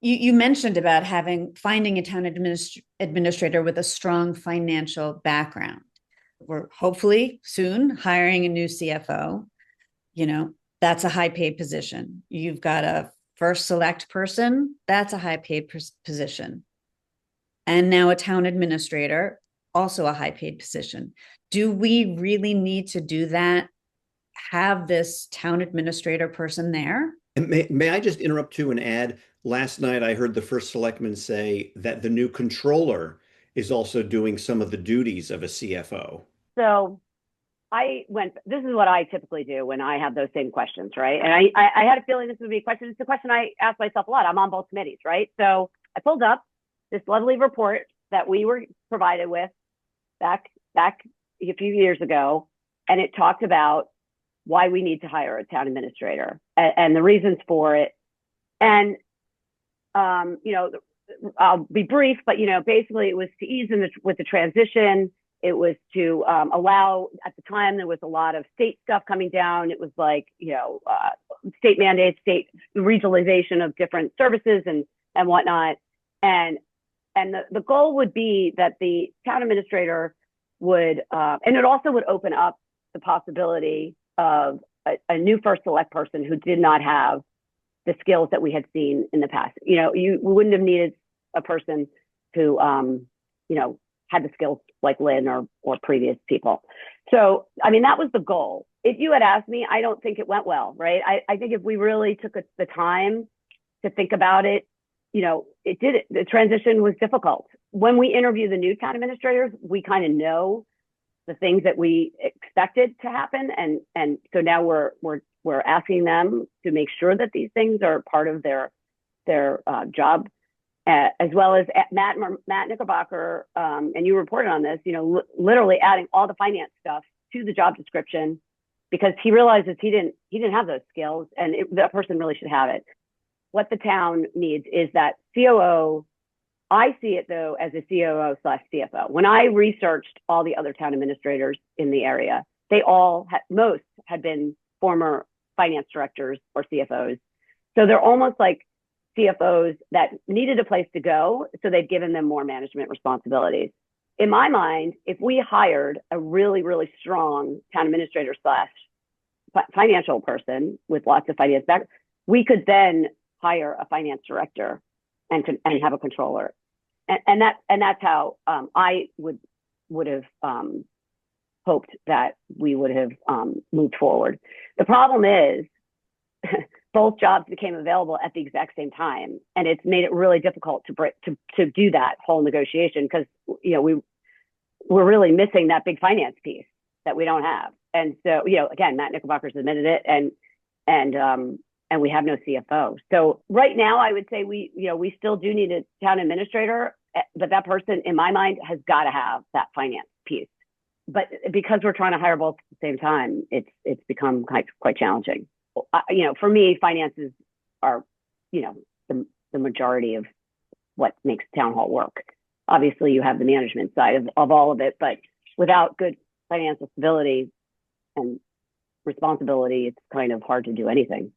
You mentioned about finding a town administrator with a strong financial background. We're hopefully soon hiring a new CFO. You know, that's a high paid position. You've got a first select person, that's a high paid position. And now a town administrator, also a high paid position. Do we really need to do that? Have this town administrator person there? And may I just interrupt too and add, last night I heard the first selectman say that the new controller is also doing some of the duties of a CFO. So this is what I typically do when I have those same questions, right? And I had a feeling this would be a question. It's a question I ask myself a lot. I'm on both committees, right? So I pulled up this lovely report that we were provided with back a few years ago, and it talked about why we need to hire a town administrator and the reasons for it. And I'll be brief, but basically it was to ease with the transition. It was to allow, at the time, there was a lot of state stuff coming down. It was like, state mandates, state regionalization of different services and whatnot. And the goal would be that the town administrator would, and it also would open up the possibility of a new first select person who did not have the skills that we had seen in the past. We wouldn't have needed a person who, had the skills like Lynn or previous people. So, I mean, that was the goal. If you had asked me, I don't think it went well, right? I think if we really took the time to think about it, the transition was difficult. When we interview the new town administrators, we kind of know the things that we expected to happen. And so now we're asking them to make sure that these things are part of their job. As well as Matt Knickerbocker, and you reported on this, literally adding all the finance stuff to the job description because he realizes he didn't have those skills, and that person really should have it. What the town needs is that COO. I see it though as a COO/CFO. When I researched all the other town administrators in the area, most had been former finance directors or CFOs. So they're almost like CFOs that needed a place to go, so they've given them more management responsibilities. In my mind, if we hired a really, really strong town administrator / financial person with lots of finance background, we could then hire a finance director and have a controller, and that's how I would have hoped that we would have moved forward. The problem is both jobs became available at the exact same time, and it's made it really difficult to do that whole negotiation because we're really missing that big finance piece that we don't have. And so again, Matt Knickerbocker's admitted it, and we have no CFO. So right now, I would say we still do need a town administrator, but that person, in my mind, has got to have that finance piece. But because we're trying to hire both at the same time, it's become quite challenging. For me, finances are, the majority of what makes town hall work. Obviously, you have the management side of all of it, but without good financial stability and responsibility, it's kind of hard to do anything.